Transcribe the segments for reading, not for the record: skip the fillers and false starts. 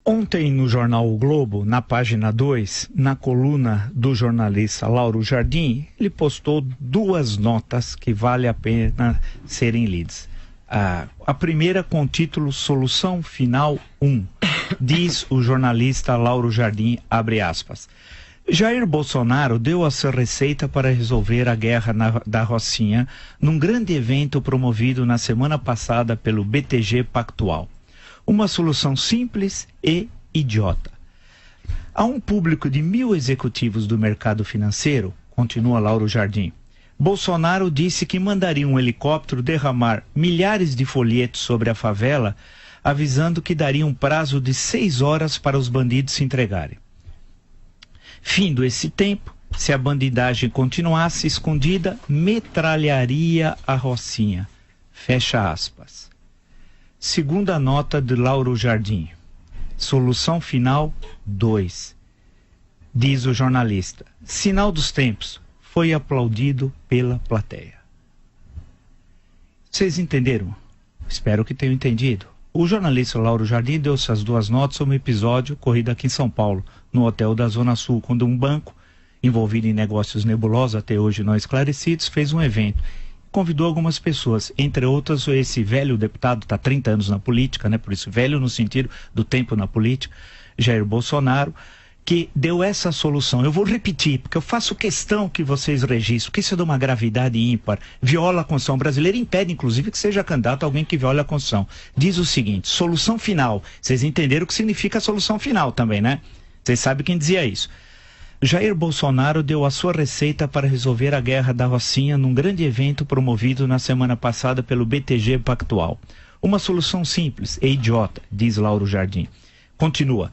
Ontem, no jornal O Globo, na página 2, na coluna do jornalista Lauro Jardim, ele postou duas notas que vale a pena serem lidas. A primeira com o título Solução Final 1. Diz o jornalista Lauro Jardim, abre aspas. Jair Bolsonaro deu a sua receita para resolver a guerra da Rocinha num grande evento promovido na semana passada pelo BTG Pactual. Uma solução simples e idiota. Há um público de 1.000 executivos do mercado financeiro, continua Lauro Jardim. Bolsonaro disse que mandaria um helicóptero derramar milhares de folhetos sobre a favela, avisando que daria um prazo de 6 horas para os bandidos se entregarem. Findo esse tempo, se a bandidagem continuasse escondida, metralharia a Rocinha. Fecha aspas. Segunda nota de Lauro Jardim. Solução final 2. Diz o jornalista. Sinal dos tempos. Foi aplaudido pela plateia. Vocês entenderam? Espero que tenham entendido. O jornalista Lauro Jardim deu essas duas notas sobre um episódio ocorrido aqui em São Paulo, no hotel da Zona Sul, quando um banco, envolvido em negócios nebulosos até hoje não esclarecidos, fez um evento. Convidou algumas pessoas, entre outras esse velho deputado, está há 30 anos na política, né? Por isso velho no sentido do tempo na política, Jair Bolsonaro, que deu essa solução. Eu vou repetir, porque eu faço questão que vocês registrem, porque isso é de uma gravidade ímpar, viola a Constituição brasileira, impede inclusive que seja candidato alguém que viola a Constituição. Diz o seguinte, solução final, vocês entenderam o que significa a solução final também, né? Vocês sabem quem dizia isso. Jair Bolsonaro deu a sua receita para resolver a guerra da Rocinha num grande evento promovido na semana passada pelo BTG Pactual. Uma solução simples e idiota, diz Lauro Jardim. Continua.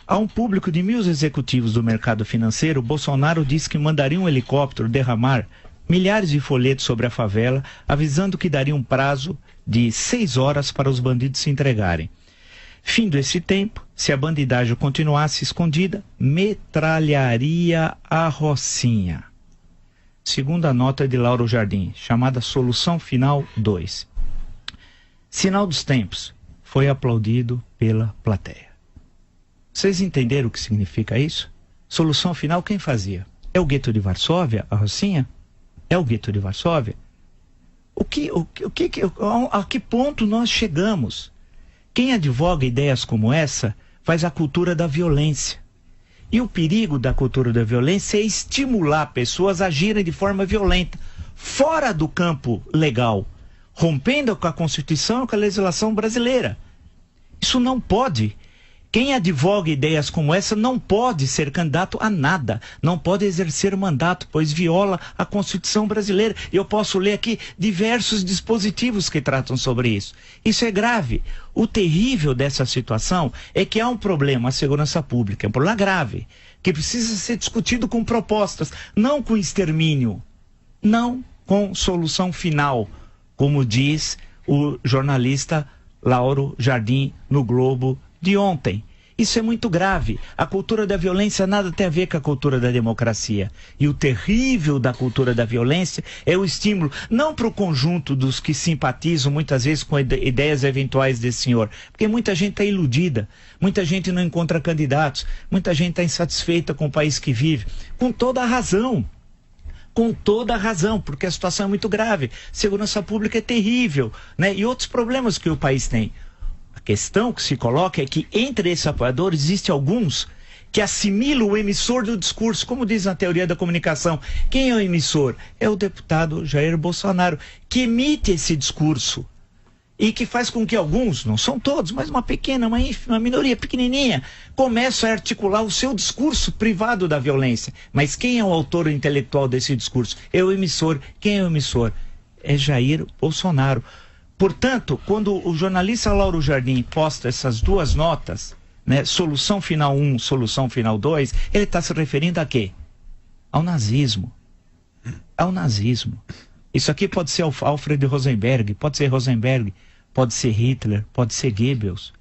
A um público de 1.000 executivos do mercado financeiro, Bolsonaro disse que mandaria um helicóptero derramar milhares de folhetos sobre a favela, avisando que daria um prazo de 6 horas para os bandidos se entregarem. Findo esse tempo, se a bandidagem continuasse escondida, metralharia a Rocinha. Segunda nota de Lauro Jardim, chamada Solução Final 2. Sinal dos tempos, foi aplaudido pela plateia. Vocês entenderam o que significa isso? Solução final, quem fazia? É o gueto de Varsóvia, a Rocinha? É o gueto de Varsóvia? A que ponto nós chegamos? Quem advoga ideias como essa faz a cultura da violência. E o perigo da cultura da violência é estimular pessoas a agirem de forma violenta, fora do campo legal, rompendo com a Constituição e com a legislação brasileira. Isso não pode. Quem advoga ideias como essa não pode ser candidato a nada, não pode exercer mandato, pois viola a Constituição brasileira. E eu posso ler aqui diversos dispositivos que tratam sobre isso. Isso é grave. O terrível dessa situação é que há um problema, a segurança pública, é um problema grave, que precisa ser discutido com propostas, não com extermínio, não com solução final, como diz o jornalista Lauro Jardim no Globo de ontem. Isso é muito grave. A cultura da violência nada tem a ver com a cultura da democracia. E o terrível da cultura da violência é o estímulo, não para o conjunto dos que simpatizam muitas vezes com ideias eventuais desse senhor, porque muita gente está iludida, muita gente não encontra candidatos, muita gente está insatisfeita com o país que vive, com toda a razão. Com toda a razão, porque a situação é muito grave. Segurança pública é terrível, né? E outros problemas que o país tem. A questão que se coloca é que entre esses apoiadores existem alguns que assimilam o emissor do discurso, como diz na teoria da comunicação. Quem é o emissor? É o deputado Jair Bolsonaro, que emite esse discurso e que faz com que alguns, não são todos, mas uma pequena, uma minoria pequenininha, começam a articular o seu discurso privado da violência. Mas quem é o autor intelectual desse discurso? É o emissor. Quem é o emissor? É Jair Bolsonaro. Portanto, quando o jornalista Lauro Jardim posta essas duas notas, né, solução final 1, solução final 2, ele está se referindo a quê? Ao nazismo. Ao nazismo. Isso aqui pode ser Alfred Rosenberg, pode ser Hitler, pode ser Goebbels.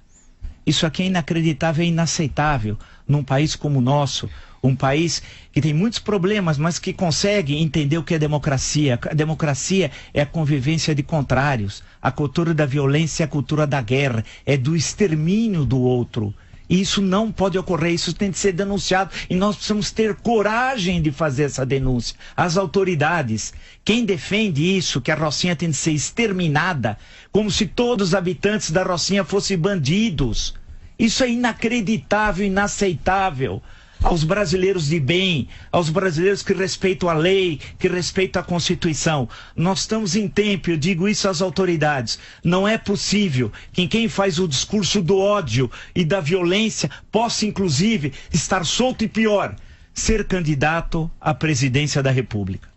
Isso aqui é inacreditável, é inaceitável num país como o nosso, um país que tem muitos problemas, mas que consegue entender o que é democracia. A democracia é a convivência de contrários. A cultura da violência é a cultura da guerra, é do extermínio do outro. E isso não pode ocorrer, isso tem que ser denunciado. E nós precisamos ter coragem de fazer essa denúncia. As autoridades, quem defende isso, que a Rocinha tem de ser exterminada, como se todos os habitantes da Rocinha fossem bandidos. Isso é inacreditável, inaceitável. Aos brasileiros de bem, aos brasileiros que respeitam a lei, que respeitam a Constituição. Nós estamos em tempo, eu digo isso às autoridades. Não é possível que quem faz o discurso do ódio e da violência possa, inclusive, estar solto e pior, ser candidato à presidência da República.